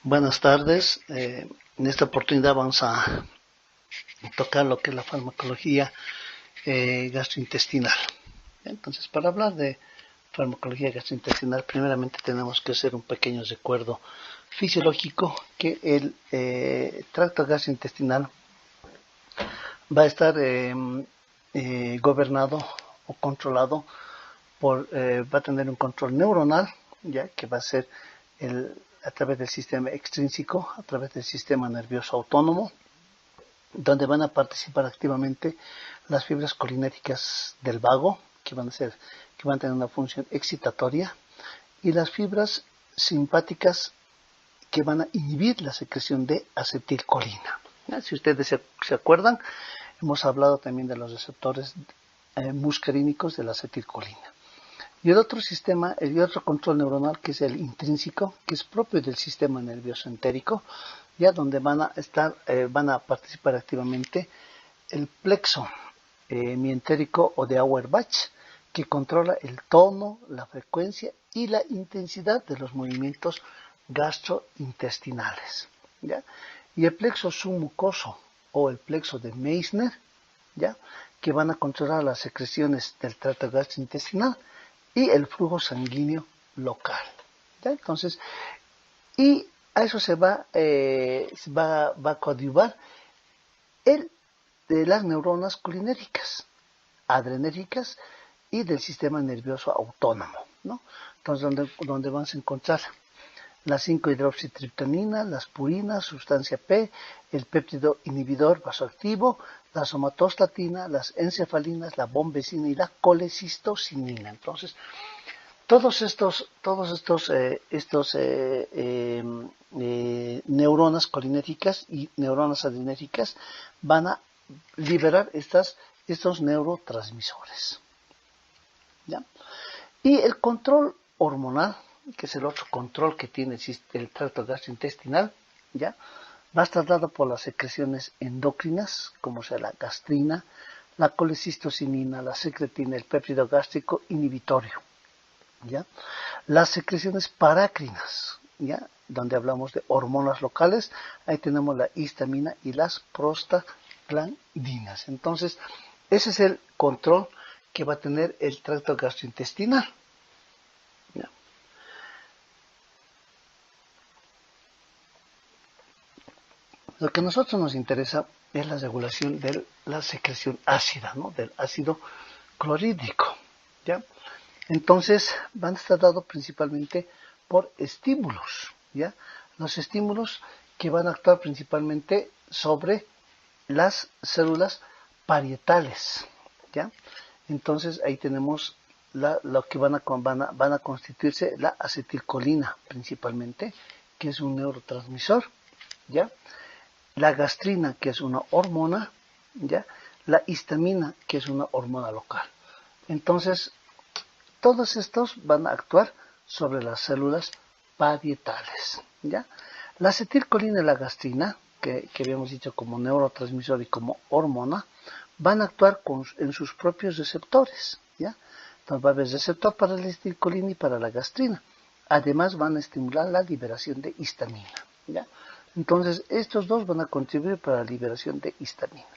Buenas tardes. En esta oportunidad vamos a tocar lo que es la farmacología gastrointestinal. Entonces, para hablar de farmacología gastrointestinal, primeramente tenemos que hacer un pequeño recuerdo fisiológico que el tracto gastrointestinal va a estar gobernado o controlado va a tener un control neuronal, ya que va a ser a través del sistema extrínseco, a través del sistema nervioso autónomo, donde van a participar activamente las fibras colinérgicas del vago, que van a tener una función excitatoria, y las fibras simpáticas que van a inhibir la secreción de acetilcolina. Si ustedes se acuerdan, hemos hablado también de los receptores muscarínicos de la acetilcolina. Y el otro control neuronal, que es el intrínseco, que es propio del sistema nervioso entérico, ya donde van a participar activamente el plexo mientérico o de Auerbach, que controla el tono, la frecuencia y la intensidad de los movimientos gastrointestinales, ¿ya? Y el plexo submucoso o el plexo de Meissner, ¿ya? Que van a controlar las secreciones del tracto gastrointestinal y el flujo sanguíneo local, ¿ya? Entonces, y a eso va a coadyuvar de las neuronas colinérgicas, adrenérgicas y del sistema nervioso autónomo, ¿no? Entonces, donde vamos a encontrar la 5-hidroxitriptamina, las purinas, sustancia P, el péptido inhibidor vasoactivo, la somatostatina, las encefalinas, la bombecina y la colecistocinina. Entonces, todos estos neuronas colinérgicas y neuronas adrenérgicas van a liberar estos neurotransmisores, ¿ya? Y el control hormonal, que es el otro control que tiene el tracto gastrointestinal, ¿ya? Va a estar dado por las secreciones endocrinas, como sea la gastrina, la colecistocinina, la secretina, el péptido gástrico inhibitorio, ¿ya? Las secreciones parácrinas, ¿ya? Donde hablamos de hormonas locales, ahí tenemos la histamina y las prostaglandinas. Entonces, ese es el control que va a tener el tracto gastrointestinal, ¿ya? Lo que a nosotros nos interesa es la regulación de la secreción ácida, ¿no? Del ácido clorhídrico, ¿ya? Entonces, van a estar dados principalmente por estímulos, ¿ya? Los estímulos que van a actuar principalmente sobre las células parietales, ¿ya? Entonces, ahí tenemos lo que van a constituirse la acetilcolina principalmente, que es un neurotransmisor, ¿ya? La gastrina, que es una hormona, ¿ya? La histamina, que es una hormona local. Entonces, todos estos van a actuar sobre las células parietales, ¿ya? La acetilcolina y la gastrina, que habíamos dicho como neurotransmisor y como hormona, van a actuar en sus propios receptores, ¿ya? Entonces va a haber receptor para la acetilcolina y para la gastrina. Además van a estimular la liberación de histamina, ¿ya? Entonces estos dos van a contribuir para la liberación de histamina.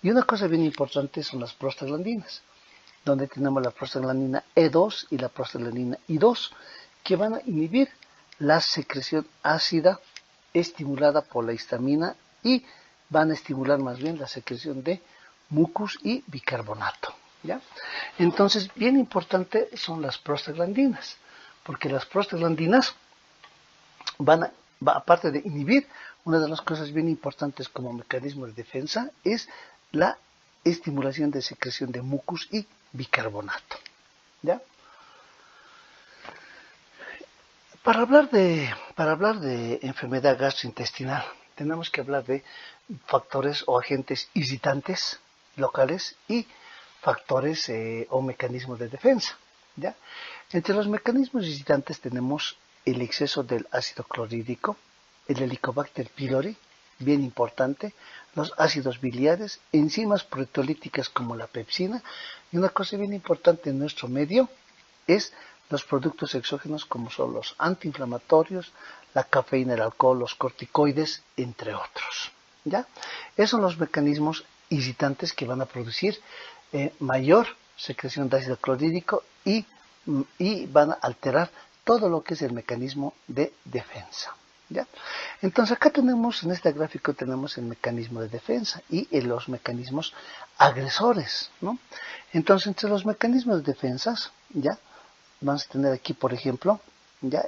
Y una cosa bien importante son las prostaglandinas, donde tenemos la prostaglandina E2 y la prostaglandina I2, que van a inhibir la secreción ácida estimulada por la histamina y van a estimular más bien la secreción de mucus y bicarbonato, ¿ya? Entonces, bien importante son las prostaglandinas, porque las prostaglandinas aparte de inhibir, una de las cosas bien importantes como mecanismo de defensa es la estimulación de secreción de mucus y bicarbonato, ¿ya? Para hablar de enfermedad gastrointestinal, tenemos que hablar de factores o agentes irritantes locales y factores o mecanismos de defensa, ¿ya? Entre los mecanismos irritantes tenemos el exceso del ácido clorhídrico, el Helicobacter pylori, bien importante, los ácidos biliares, enzimas proteolíticas como la pepsina, y una cosa bien importante en nuestro medio es los productos exógenos como son los antiinflamatorios, la cafeína, el alcohol, los corticoides, entre otros. ¿Ya? Esos son los mecanismos irritantes que van a producir mayor secreción de ácido clorhídrico y van a alterar todo lo que es el mecanismo de defensa. ¿Ya? Entonces acá tenemos, en este gráfico tenemos el mecanismo de defensa y los mecanismos agresores, ¿no? Entonces entre los mecanismos de defensas, ¿ya? Vamos a tener aquí, por ejemplo, ¿ya?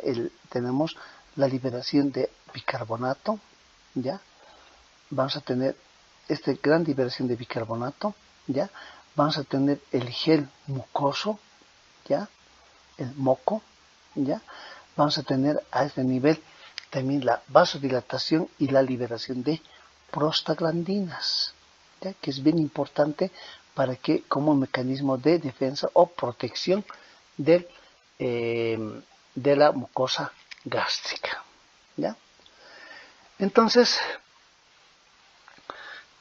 Tenemos la liberación de bicarbonato, ¿ya? Vamos a tener esta gran liberación de bicarbonato, ¿ya? Vamos a tener el gel mucoso, ¿ya? El moco, ¿ya? Vamos a tener a este nivel también la vasodilatación y la liberación de prostaglandinas, ¿ya? Que es bien importante para que como mecanismo de defensa o protección de la mucosa gástrica, ¿ya? Entonces,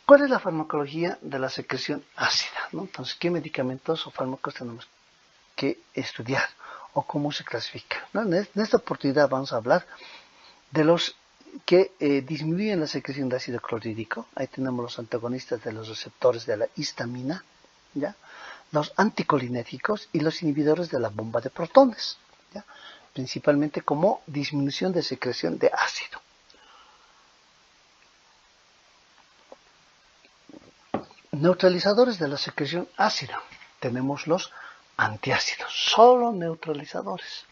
¿cuál es la farmacología de la secreción ácida, ¿no? Entonces, ¿qué medicamentos o fármacos tenemos que estudiar o cómo se clasifica, ¿no? En esta oportunidad vamos a hablar de los que disminuyen la secreción de ácido clorhídrico. Ahí tenemos los antagonistas de los receptores de la histamina, ¿ya? Los anticolinérgicos y los inhibidores de la bomba de protones, ¿ya? Principalmente como disminución de secreción de ácido. Neutralizadores de la secreción ácida. Tenemos los antiácidos, solo neutralizadores,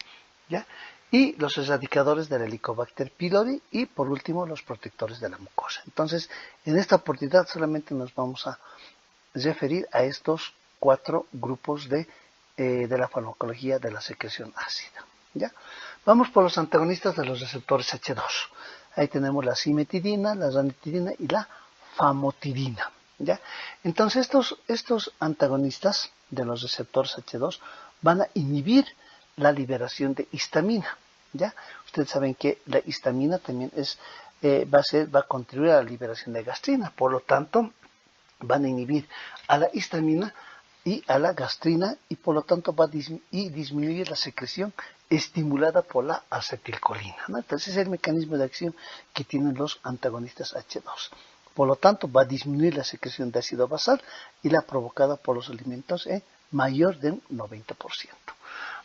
¿ya? Y los erradicadores del Helicobacter pylori y por último los protectores de la mucosa. Entonces, en esta oportunidad solamente nos vamos a referir a estos 4 grupos de la farmacología de la secreción ácida, ¿ya? Vamos por los antagonistas de los receptores H2. Ahí tenemos la cimetidina, la ranitidina y la famotidina, ¿ya? Entonces estos antagonistas de los receptores H2 van a inhibir la liberación de histamina, ¿ya? Ustedes saben que la histamina también va a contribuir a la liberación de gastrina, por lo tanto van a inhibir a la histamina y a la gastrina y por lo tanto va a disminuir la secreción estimulada por la acetilcolina, ¿no? Entonces es el mecanismo de acción que tienen los antagonistas H2. Por lo tanto va a disminuir la secreción de ácido basal y la provocada por los alimentos mayor del 90%.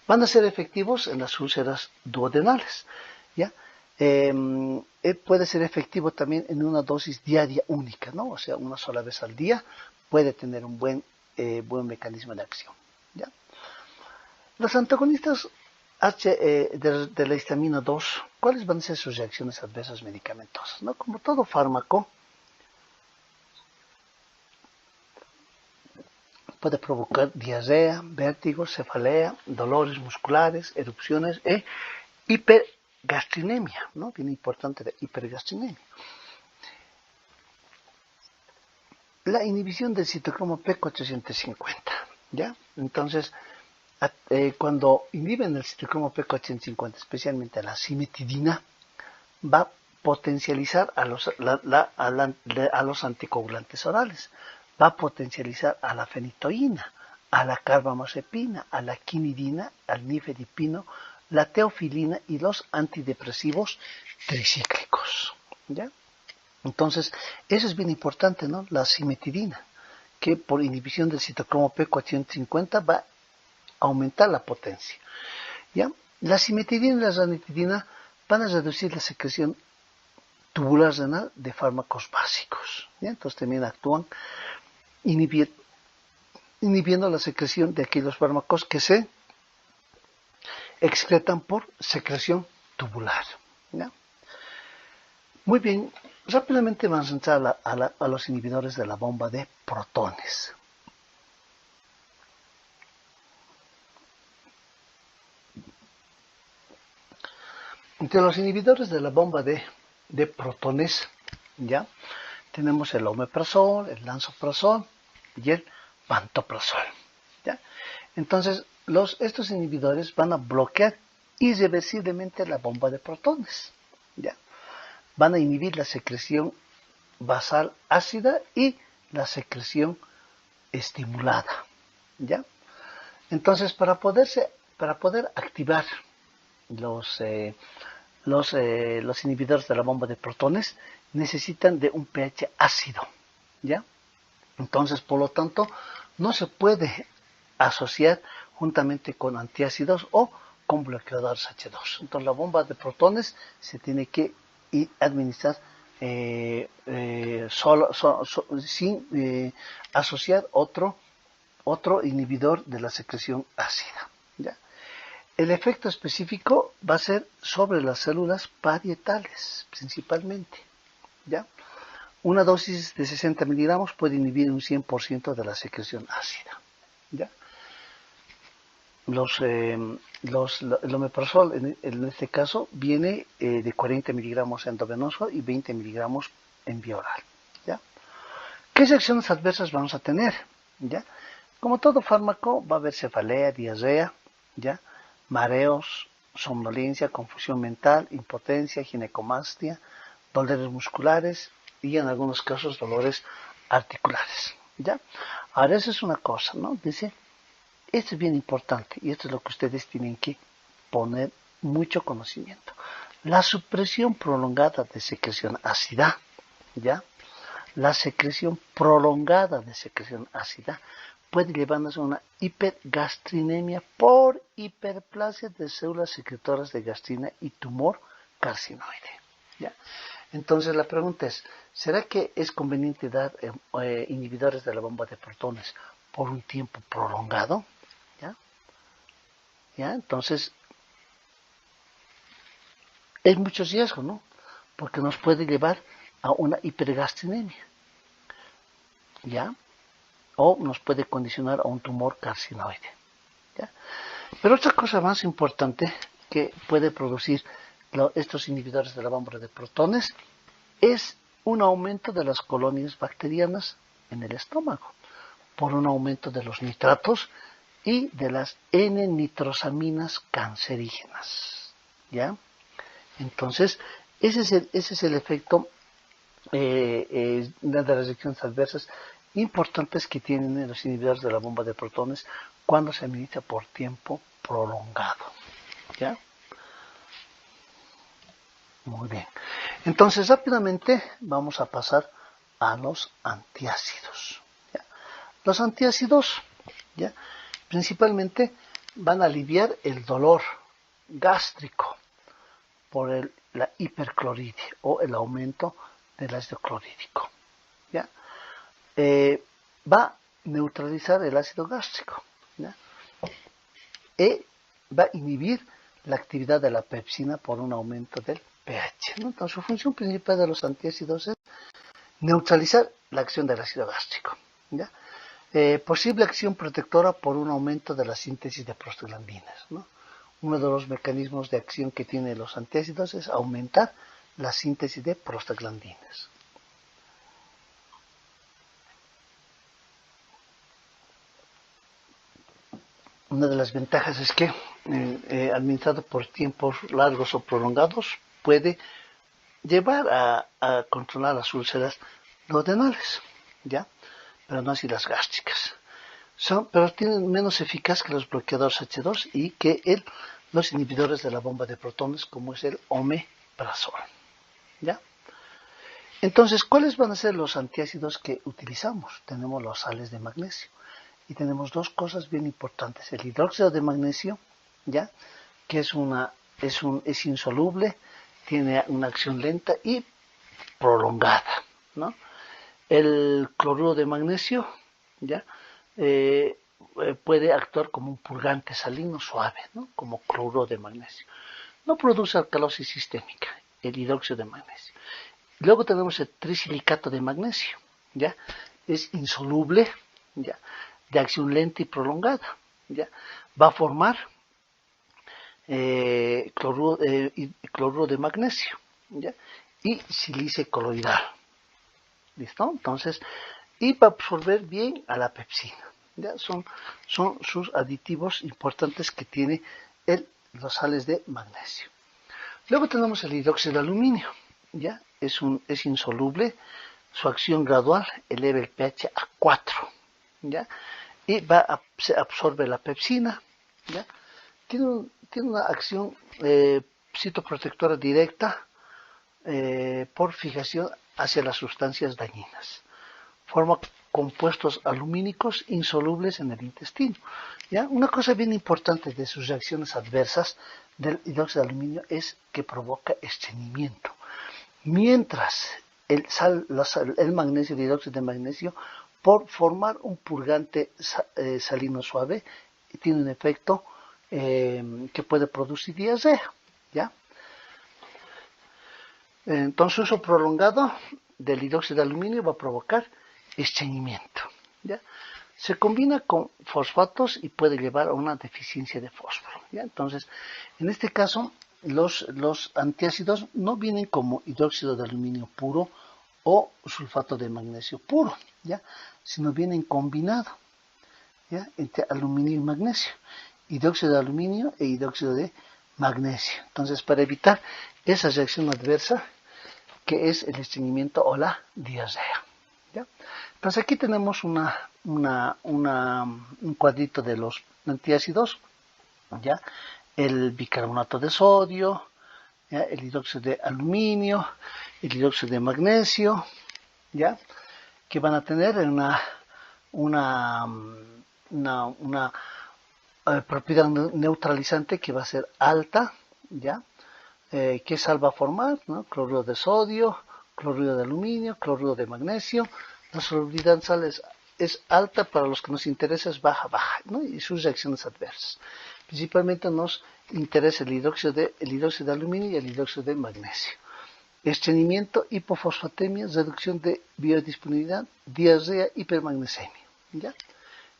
Van a ser efectivos en las úlceras duodenales, ¿ya? Puede ser efectivo también en una dosis diaria única, ¿no? O sea, una sola vez al día puede tener un buen mecanismo de acción, ¿ya? Los antagonistas de la histamina 2, ¿cuáles van a ser sus reacciones adversas medicamentosas, ¿no? Como todo fármaco, puede provocar diarrea, vértigo, cefalea, dolores musculares, erupciones e hipergastrinemia, ¿no? Bien importante la hipergastrinemia. La inhibición del citocromo P450, ¿ya? Entonces, cuando inhiben el citocromo P450, especialmente la cimetidina, va a potencializar a los anticoagulantes orales, va a potencializar a la fenitoína, a la carbamazepina, a la quinidina, al nifedipino, la teofilina y los antidepresivos tricíclicos, ¿ya? Entonces, eso es bien importante, ¿no? La cimetidina, que por inhibición del citocromo P450 va a aumentar la potencia, ¿ya? La cimetidina y la ranitidina van a reducir la secreción tubular renal de fármacos básicos, ¿ya? Entonces también actúan inhibiendo la secreción de aquellos fármacos que se excretan por secreción tubular, ¿ya? Muy bien, rápidamente vamos a entrar a los inhibidores de la bomba de protones. Entre los inhibidores de la bomba de protones, ¿ya? Tenemos el omeprazol, el lansoprazol y el pantoprazol, ¿ya? Entonces, estos inhibidores van a bloquear irreversiblemente la bomba de protones, ¿ya? Van a inhibir la secreción basal ácida y la secreción estimulada, ¿ya? Entonces, para poderse para poder activar los, los inhibidores de la bomba de protones, necesitan de un pH ácido, ¿ya? Entonces, por lo tanto, no se puede asociar juntamente con antiácidos o con bloqueadores H2. Entonces, la bomba de protones se tiene que administrar sin asociar otro inhibidor de la secreción ácida, ¿ya? El efecto específico va a ser sobre las células parietales, principalmente, ¿ya? Una dosis de 60 miligramos puede inhibir un 100% de la secreción ácida, ¿ya? El omeprazol, en este caso, viene de 40 miligramos endovenoso y 20 miligramos en vía oral, ¿ya? ¿Qué reacciones adversas vamos a tener? ¿Ya? Como todo fármaco, va a haber cefalea, diarrea, ¿ya? Mareos, somnolencia, confusión mental, impotencia, ginecomastia, dolores musculares y en algunos casos dolores articulares, ¿ya? Ahora, eso es una cosa, ¿no? Dice, esto es bien importante y esto es lo que ustedes tienen que poner mucho conocimiento. La supresión prolongada de secreción ácida, ¿ya? La secreción prolongada de secreción ácida puede llevarnos a una hipergastrinemia por hiperplasia de células secretoras de gastrina y tumor carcinoide, ¿ya? Entonces la pregunta es, ¿será que es conveniente dar inhibidores de la bomba de protones por un tiempo prolongado? ¿Ya? ¿Ya? Entonces, hay mucho riesgo, ¿no? Porque nos puede llevar a una hipergastrinemia, ¿ya? O nos puede condicionar a un tumor carcinoide, ¿ya? Pero otra cosa más importante que puede producir estos inhibidores de la bomba de protones es un aumento de las colonias bacterianas en el estómago, por un aumento de los nitratos y de las N-nitrosaminas cancerígenas, ¿ya? Entonces, ese es el efecto de las reacciones adversas importantes que tienen los inhibidores de la bomba de protones cuando se administra por tiempo prolongado, ¿ya? Muy bien. Entonces, rápidamente vamos a pasar a los antiácidos, ¿ya? Los antiácidos, ¿ya? Principalmente van a aliviar el dolor gástrico por la hipercloridia o el aumento del ácido clorhídrico, ¿ya? Va a neutralizar el ácido gástrico, ¿ya? Y va a inhibir la actividad de la pepsina por un aumento del pH, ¿no? Entonces, su función principal de los antiácidos es neutralizar la acción del ácido gástrico, ¿ya? Posible acción protectora por un aumento de la síntesis de prostaglandinas, ¿no? Uno de los mecanismos de acción que tienen los antiácidos es aumentar la síntesis de prostaglandinas. Una de las ventajas es que administrado por tiempos largos o prolongados puede llevar a controlar las úlceras duodenales, ¿ya? Pero no así las gástricas. Pero tienen menos eficaz que los bloqueadores H2 y que los inhibidores de la bomba de protones, como es el omeprazol, ¿ya? Entonces, ¿cuáles van a ser los antiácidos que utilizamos? Tenemos las sales de magnesio y tenemos dos cosas bien importantes: el hidróxido de magnesio, ¿ya? Que es insoluble, tiene una acción lenta y prolongada, ¿no? El cloruro de magnesio, ¿ya? Puede actuar como un purgante salino suave, ¿no? Como cloruro de magnesio. No produce alcalosis sistémica, el hidróxido de magnesio. Luego tenemos el trisilicato de magnesio, ¿ya? Es insoluble, ¿ya? De acción lenta y prolongada, ¿ya? Va a formar cloruro de magnesio, ¿ya? Y sílice coloidal, ¿listo? Entonces, y va a absorber bien a la pepsina, ¿ya? Son sus aditivos importantes que tiene los sales de magnesio. Luego tenemos el hidróxido de aluminio, ¿ya? Es insoluble, su acción gradual eleva el pH a 4, ¿ya? Y se absorbe la pepsina, ¿ya? tiene una acción citoprotectora directa por fijación hacia las sustancias dañinas. Forma compuestos alumínicos insolubles en el intestino. ¿Ya? Una cosa bien importante de sus reacciones adversas del hidróxido de aluminio es que provoca estreñimiento. Mientras el magnesio, el hidróxido de magnesio, por formar un purgante salino suave, tiene un efecto que puede producir diarrea. ¿Ya? Entonces, uso prolongado del hidróxido de aluminio va a provocar estreñimiento. ¿Ya? Se combina con fosfatos y puede llevar a una deficiencia de fósforo. ¿Ya? Entonces, en este caso, los antiácidos no vienen como hidróxido de aluminio puro o sulfato de magnesio puro, ¿ya? Sino vienen combinados, ¿ya? Entre aluminio y magnesio, hidróxido de aluminio e hidróxido de magnesio. Entonces, para evitar esa reacción adversa que es el estreñimiento o la diarrea. ¿Ya? Entonces aquí tenemos un cuadrito de los antiácidos, ¿ya? El bicarbonato de sodio, ¿ya? El hidróxido de aluminio, el hidróxido de magnesio, ¿ya? Que van a tener una propiedad neutralizante que va a ser alta, ¿ya? ¿Qué sal va a formar? ¿No? Cloruro de sodio, cloruro de aluminio, cloruro de magnesio. La solubilidad en sal es alta, para los que nos interesa es baja, ¿no? Y sus reacciones adversas. Principalmente nos interesa el hidróxido de aluminio y el hidróxido de magnesio. Estreñimiento, hipofosfatemia, reducción de biodisponibilidad, diarrea, hipermagnesemia. ¿Ya?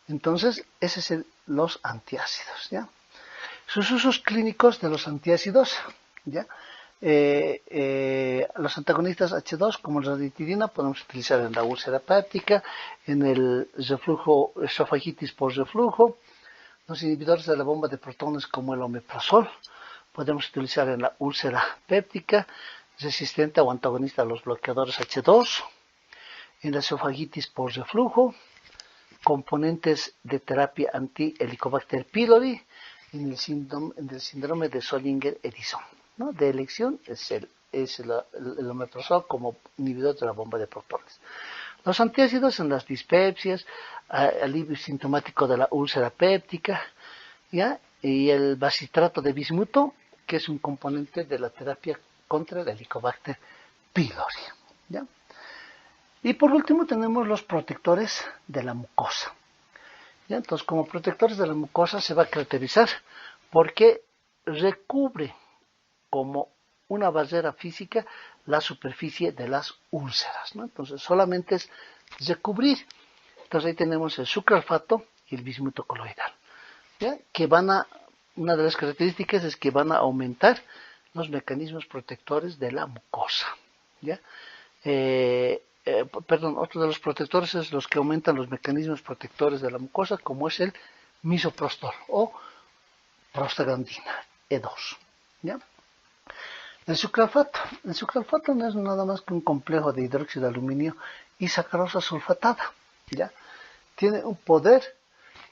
Entonces, esos son los antiácidos. ¿Ya? Sus usos clínicos de los antiácidos, ¿ya? Los antagonistas H2, como la ranitidina, podemos utilizar en la úlcera péptica, en el reflujo, esofagitis por reflujo. Los inhibidores de la bomba de protones, como el omeprazol, podemos utilizar en la úlcera péptica, resistente o antagonista a los bloqueadores H2, en la esofagitis por reflujo, componentes de terapia anti-Helicobacter pylori, en el síndrome de Zollinger-Edison, ¿no? De elección es el omeprazol como inhibidor de la bomba de protones. Los antiácidos en las dispepsias, alivio sintomático de la úlcera péptica, ¿ya? Y el basitrato de bismuto, que es un componente de la terapia contra el Helicobacter pylori, ¿ya? Y por último tenemos los protectores de la mucosa. ¿Ya? Entonces, como protectores de la mucosa se va a caracterizar porque recubre como una barrera física la superficie de las úlceras, ¿no? Entonces, solamente es recubrir. Entonces, ahí tenemos el sucralfato y el bismuto coloidal, ¿ya? Que una de las características es que van a aumentar los mecanismos protectores de la mucosa, ¿ya? Otro de los protectores es los que aumentan los mecanismos protectores de la mucosa, como es el misoprostol o prostaglandina E2. ¿Ya? El sucralfato no es nada más que un complejo de hidróxido de aluminio y sacarosa sulfatada. ¿Ya? Tiene un poder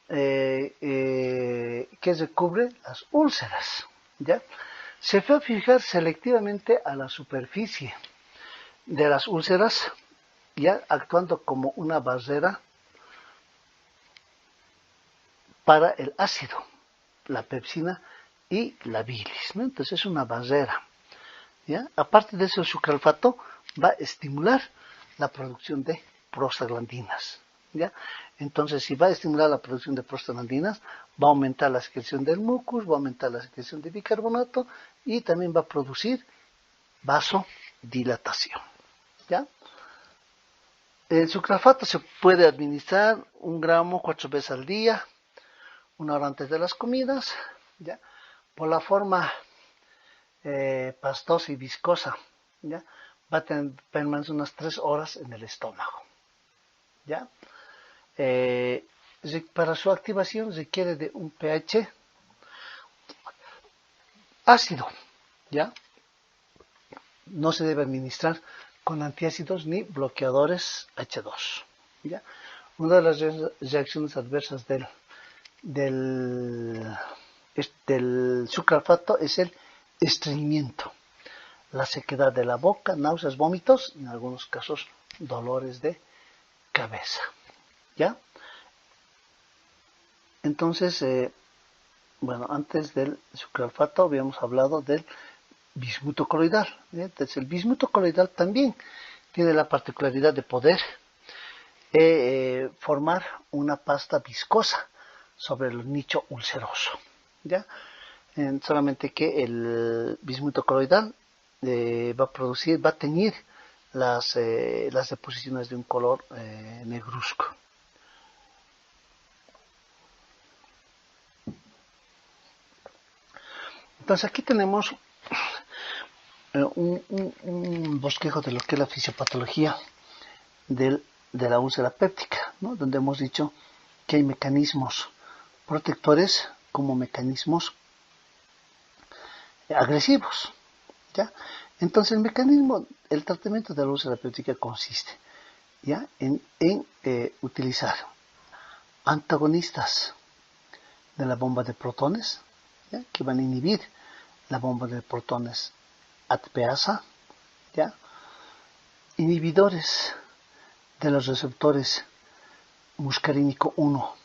que recubre las úlceras. ¿Ya? Se fue a fijar selectivamente a la superficie de las úlceras, ya actuando como una barrera para el ácido, la pepsina y la bilis, ¿no? Entonces es una barrera, ¿ya? Aparte de eso, el sucralfato va a estimular la producción de prostaglandinas, ¿ya? Entonces, si va a estimular la producción de prostaglandinas, va a aumentar la secreción del mucus, va a aumentar la secreción de bicarbonato y también va a producir vasodilatación, ¿ya? El sucralfato se puede administrar 1 gramo 4 veces al día, 1 hora antes de las comidas, ¿ya? Por la forma pastosa y viscosa, ¿ya? Va a permanecer unas 3 horas en el estómago, ¿ya? Para su activación requiere de un pH ácido, ¿ya? No se debe administrar con antiácidos ni bloqueadores H2, ¿ya? Una de las reacciones adversas del del sucralfato es el estreñimiento, la sequedad de la boca, náuseas, vómitos, en algunos casos dolores de cabeza. ¿Ya? Entonces, bueno, antes del sucralfato habíamos hablado del bismuto coloidal. Entonces, el bismuto coloidal también tiene la particularidad de poder formar una pasta viscosa sobre el nicho ulceroso. ¿Ya? Solamente que el bismuto coloidal va a teñir las deposiciones de un color negruzco. Entonces aquí tenemos un bosquejo de lo que es la fisiopatología de la úlcera péptica, ¿no? Donde hemos dicho que hay mecanismos protectores como mecanismos agresivos. ¿Ya? Entonces el tratamiento de la úlcera péptica consiste, ¿ya?, en utilizar antagonistas de la bomba de protones, ¿ya?, que van a inhibir la bomba de protones ATPasa, ¿ya?, inhibidores de los receptores muscarínico 1,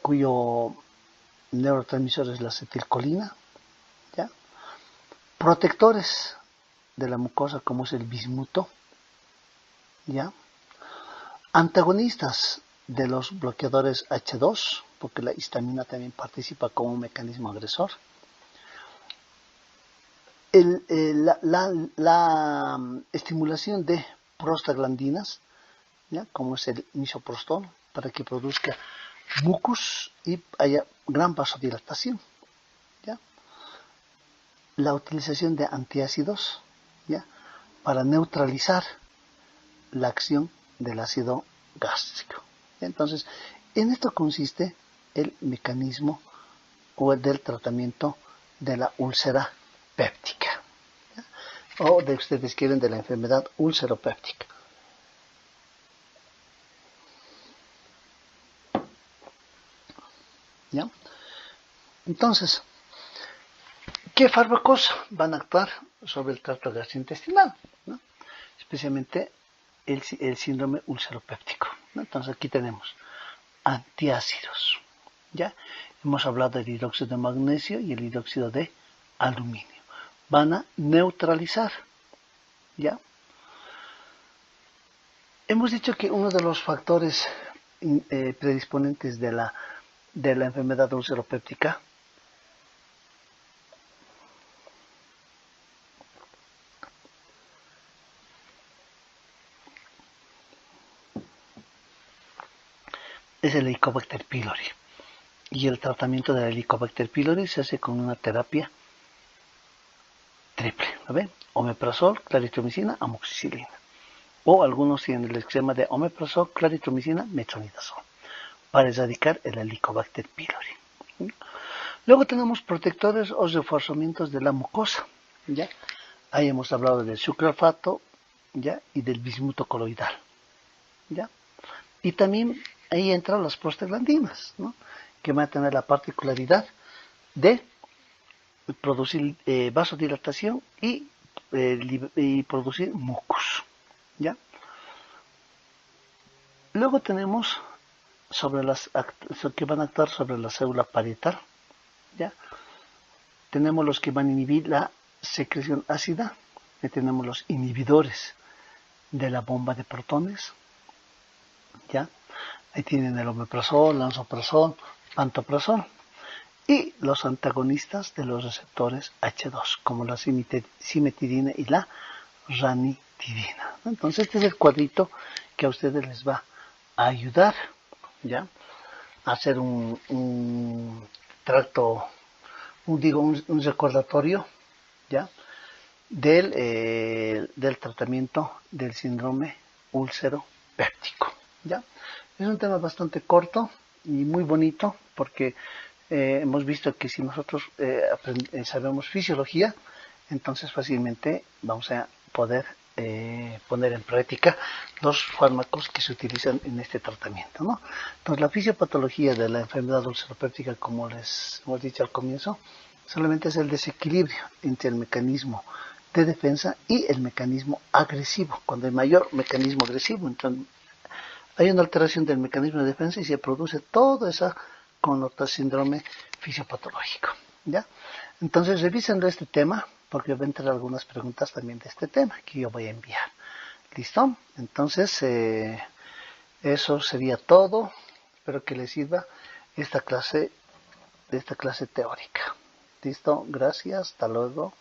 cuyo neurotransmisor es la acetilcolina, ¿ya?, protectores de la mucosa como es el bismuto, ¿ya?, antagonistas de los bloqueadores H2, porque la histamina también participa como un mecanismo agresor. La estimulación de prostaglandinas, ¿ya?, como es el misoprostol, para que produzca mucus y haya gran vasodilatación, ¿ya? La utilización de antiácidos, ¿ya?, para neutralizar la acción del ácido gástrico. Entonces, en esto consiste el mecanismo o el del tratamiento de la úlcera péptica, ¿ya?, o de ustedes quieren de la enfermedad úlceropéptica. ¿Ya? Entonces, ¿qué fármacos van a actuar sobre el tracto gastrointestinal, ¿no?, especialmente el síndrome úlceropéptico, ¿no? Entonces aquí tenemos antiácidos, ¿ya? Hemos hablado del hidróxido de magnesio y el hidróxido de aluminio. Van a neutralizar, ¿ya? Hemos dicho que uno de los factores predisponentes de la enfermedad úlceropéptica es el Helicobacter pylori. Y el tratamiento del Helicobacter pylori se hace con una terapia triple, ¿lo ven? Omeprazol, claritromicina, amoxicilina. O algunos tienen el esquema de omeprazol, claritromicina, metronidazol, para erradicar el Helicobacter pylori. Luego tenemos protectores o reforzamientos de la mucosa, ¿ya? Ahí hemos hablado del sucralfato, ¿ya?, y del bismuto coloidal, ¿ya? Y también ahí entran las prostaglandinas, ¿no?, que van a tener la particularidad de producir vasodilatación y producir mucus, ¿ya? Luego tenemos que van a actuar sobre la célula parietal, ¿ya? Tenemos los que van a inhibir la secreción ácida, y tenemos los inhibidores de la bomba de protones, ¿ya? Ahí tienen el omeprazol, lansoprazol, pantoprazol, y los antagonistas de los receptores H2, como la cimetidina y la ranitidina. Entonces este es el cuadrito que a ustedes les va a ayudar, ¿ya?, a hacer un tracto, un recordatorio, ¿ya?, del tratamiento del síndrome úlcero-péptico, ¿ya? Es un tema bastante corto y muy bonito porque hemos visto que si nosotros sabemos fisiología, entonces fácilmente vamos a poder poner en práctica los fármacos que se utilizan en este tratamiento, ¿no? Entonces, la fisiopatología de la enfermedad ulceropéptica, como les hemos dicho al comienzo, solamente es el desequilibrio entre el mecanismo de defensa y el mecanismo agresivo. Cuando hay mayor mecanismo agresivo, entonces hay una alteración del mecanismo de defensa y se produce toda esa connota síndrome fisiopatológico, ¿ya? Entonces, revisando este tema, porque van a entrar algunas preguntas también de este tema que yo voy a enviar. ¿Listo? Entonces, eso sería todo. Espero que les sirva esta clase teórica. ¿Listo? Gracias. Hasta luego.